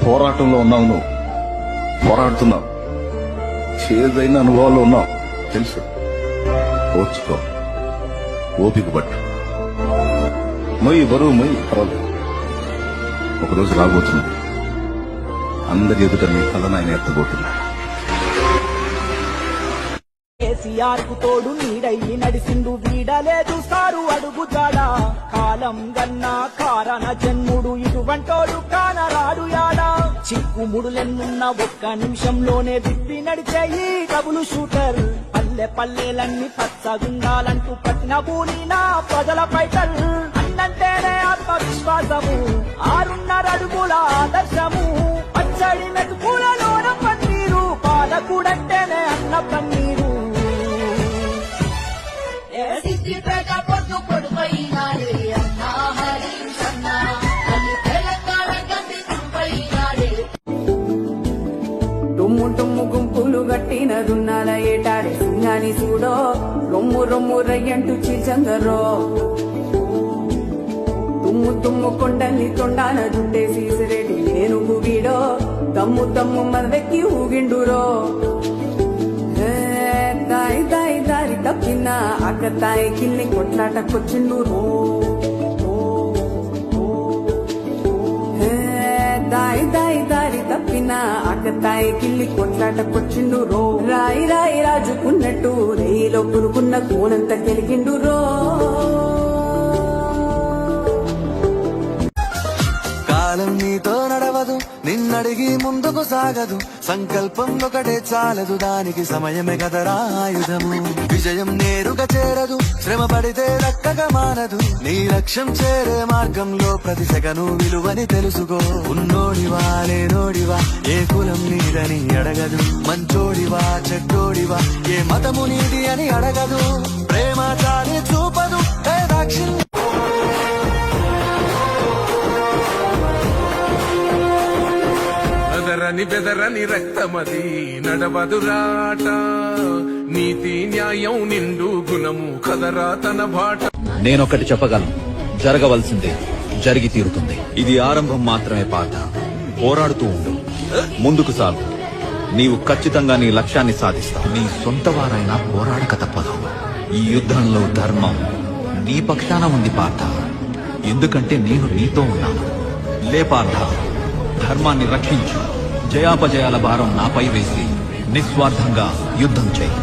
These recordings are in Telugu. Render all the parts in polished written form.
పోరాటంలో ఉన్నావు నువ్వు, పోరాడుతున్నావు, చేదైన అనుభవాల్లో ఉన్నావు తెలుసు. ఓర్చుకో, ఓపిక పట్టు, మొయ్యి బరువు మొయ్యి, పర్వాలేదు. ఒకరోజు రాబోతున్నది, అందరి ఎదుట నీ కథను ఆయన ఎత్తబోతున్నా. కేసీఆర్ కు తోడు నీడయ్యి నడిసిండు వీడలేదు సారు అడుగుతాడా. కాలం గన్నా కారణ జన్ముడు ఇటువంటోడు కానరాడు యాడా. చిక్కుముడులెన్నున్న ఒక్క నిమిషంలోనే దిప్పి నడిచేయి డబుల్ షూటర్. పల్లె పల్లెలన్నీ పచ్చగుండాలంటూ పట్టిన పూలిన ప్రజల పైటల్. అన్నంటేనే ఆత్మవిశ్వాసము, 6.5 అడుగుల ఆదర్శము. పచ్చడి మెతుకులలోన పన్నీరు, పాలకుడంటేనే అన్న పన్నీరు. టుమ్ము టుమ్ము గుంపులు గట్టిన దున్నాల ఏటాడే సింగాని చూడో. రొమ్ము రొమ్ము రయ్యంటూ చీల్చంగరో. తుమ్ము తుమ్ము కొండల్ని తొండాన జుట్టేసి సిరేటి ఏనుగు వీడో. తమ్ము తమ్ము మదవెక్కి ఊగిండురో. దాయి దాయి దారి తప్పిన అక్కతాయి కిల్ని కొట్లాటకొచ్చిండురో. దాయి దాయి దారి తప్పిన అక్కతాయి కిల్లి కొట్లాటకొచ్చిండురో. రాయి రాయి రాజుకున్నట్టు రేయిలో పురుకున్న కోనంత కెలిగిండురో. కాలం నీతో నడవదు, నిన్నడిగి ముందుకు సాగదు. సంకల్పం ఒకటే చాలదు, దానికి సమయమే కదరా ఆయుధము. విజయం నేరుగా చేరదు, శ్రమ పడితే దక్కగా మానదు. నీ లక్ష్యం చేరే మార్గంలో ప్రతి సెకను విలువని తెలుసుకో. ఉన్నోడివా లేనోడివా, ఏ కులం నీదని అడగదు. మంచోడివా చెడ్డోడివా, ఏ మతము నీది అని అడగదు. ప్రేమ చాలి చూపదు, దాక్షిణ్యం. బెదరని రక్తమది నడవదురాట. నీతి న్యాయం నిండు గుణము కదరా తన బాట. నేనొకటి చెప్పగలను, జరగవలసిందే జరిగి తీరుతుంది. ఇది ఆరంభం మాత్రమే పాట. పోరాడుతూ ఉండు, ముందుకు సాగు. నీవు ఖచ్చితంగా నీ లక్ష్యాన్ని సాధిస్తావు. నీ సొంత వారైనా పోరాడక తప్పదు. ఈ యుద్ధంలో ధర్మం నీ పక్షాన ఉంది పార్థ. ఎందుకంటే నేను నీతో ఉన్నాను. లే పార్థ, ధర్మాన్ని రక్షించు. జయాపజయాల భారం నాపై వేసి నిస్వార్థంగా యుద్ధం చేయి.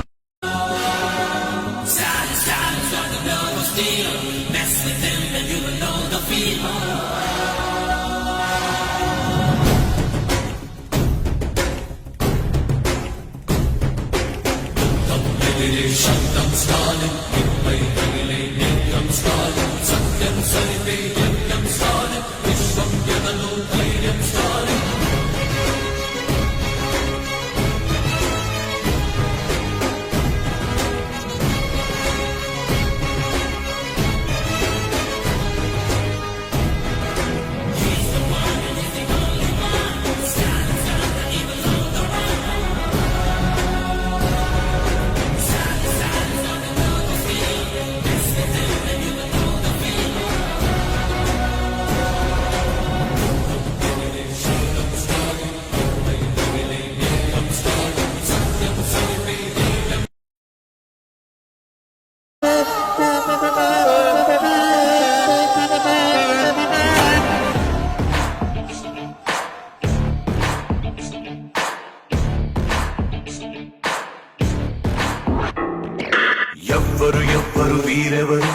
ఎవ్వరు వీరెవరు,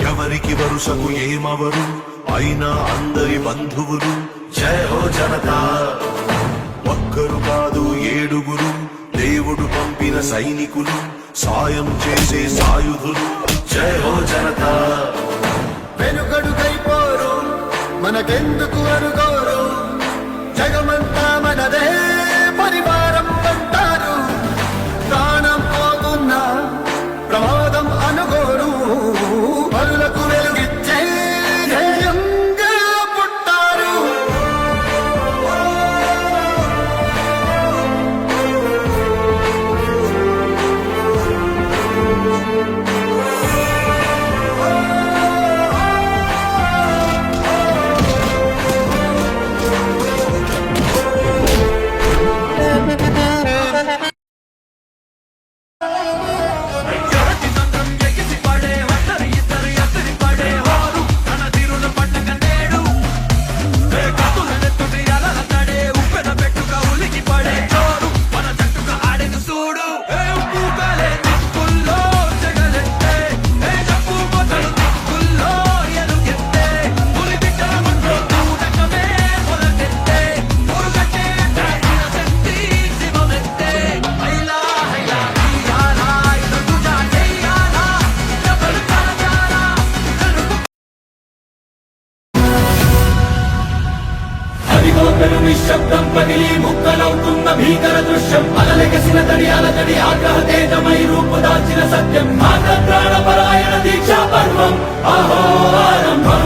ఎవరికి వరుసకు ఏమవరు, అయినా అందరి బంధువులు. జయ హో జనతా. ఒక్కరు కాదు 7గురు, దేవుడు పంపిన సైనికులు, సాయం చేసే సాయుధులు. జయ హో జనతా. వెనుకడుకైపోరు, మనకెందుకు అనుకోరు. జగమంతా మనదే పరివారం అంటారు. ప్రాణం పోతున్నా ప్రమాదం అనుకోరు. పరులకు వెలుగిచ్చే ధైర్యంగా పుట్టారు. నిశ్శబ్దం పగిలి ముక్కలవుతున్న భీకర దృశ్యం అలలెగసిన తడి అలతడి ఆగ్రహ తేజమై రూపుదాల్చిన సత్యం ప్రాణపరాయణ దీక్షా పర్వం అహో ఆరంభం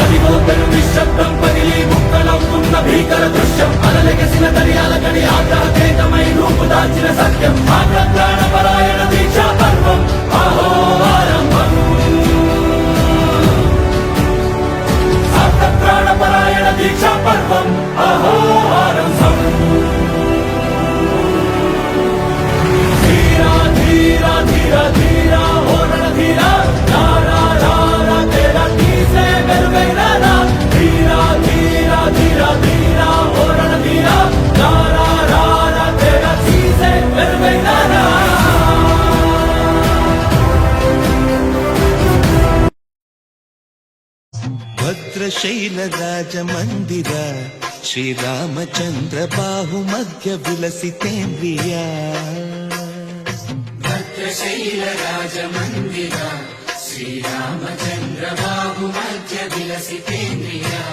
అదిగోతరు నిశ్శబ్దం పగిలి ముక్కలవుతున్న భీకర దృశ్యం అలలెగసిన తడి అలతడి ఆగ్రహ తేజమై రూపుదాల్చిన సత్యం ప్రాణపరాయణ దీక్షా పర్వం అహో ఆరంభం ప్రాణపరాయణ దీక్షా పర్వం అహో ఆరంభం ధీరా ధీరా ధీరా ధీరా ఓరణ ధీరా రారా రారా తేరా తీసే వెలుగైనా ధీరా ధీరా ధీరా ధీరా ఓరణ ధీరా రారా రారా తేరా తీసే వెలుగైనా భద్రశైల రాజమందిర శ్రీరామచంద్ర బాహు మధ్య విలసితేంద్రియా భద్రశైల రాజమందిర శ్రీరామచంద్ర బాహు మధ్య విలసితేంద్రియా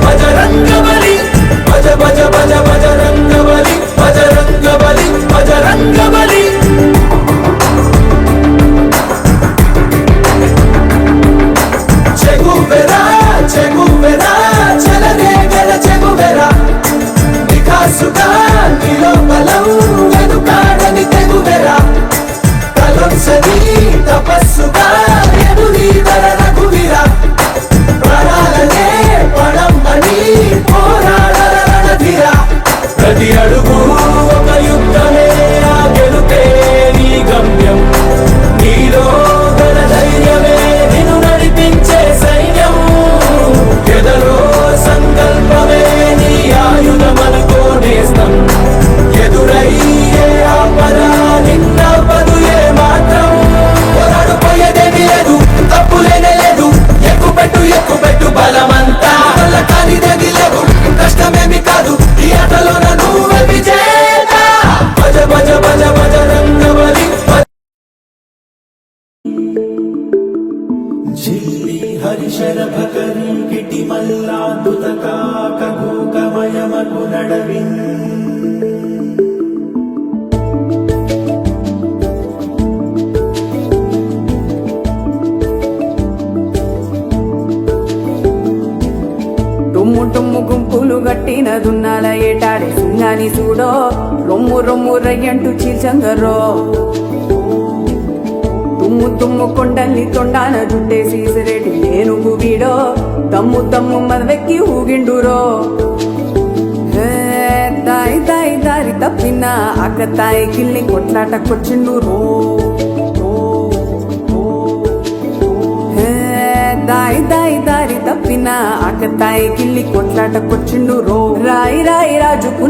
బజరంగబలి భజ భజ భజ బజరంగబలి బజరంగబలి బజరంగబలి చెగువెరా చెగువెరా చెలరేగల చెగువెరా వికాసుగా నీలో బలం వెనుకాడని తెగువెరా కలంసని తపస్సుగా ఎదురీదర రఘువీరా ప్రాణాలనే పడమ్మని పోరాడర రణధీరా ప్రతి అడుగు ఒక యుద్ధమే ఆ గెలుపే నీ గమ్యం నీలో గల ధైర్యమే నిన్ను నడిపించే సైన్యం ఎదలో సంకల్పమే నీ ఆయుధమనుకో నేస్తం ఎదురయ్యే ఆపద నిన్నపదు ఏ మాత్రం పోరాడు పోయేదేమీ లేదు తప్పులేనే లేదు ఎక్కుపెట్టు బలమంతా వల్ల కానిదేది లేదు కష్టమేమి కాదు ఈ ఆటలో నువ్వే విజేత భజ భజ భజ బజరంగబలి జిల్లి హరిశర భకరి కిటి మల్లాద్భుత కాకమయమకు నడవిన్ టుమ్ము టుమ్ము గుంపులు గట్టిన దున్నాల ఏటాడే సింగాని చూడో రొమ్ము రొమ్ము రయ్యంటూ చీల్చంగరో తుమ్ము తుమ్ము కొండల్ని తొండాన జుట్టేసి సిరెడి ఏనుగు వీడో తమ్ము తమ్ము మదవెక్కి ఊగిండురో దాయి దాయి దారి తప్పిన అక్క తాయి కిల్ని కొట్లాటకొచ్చిండు రో దాయి దాయి దారి తప్పిన అక్క తాయి కిల్లి కొట్లాటకొచ్చిండు రో రాయి రాయి రాజుకు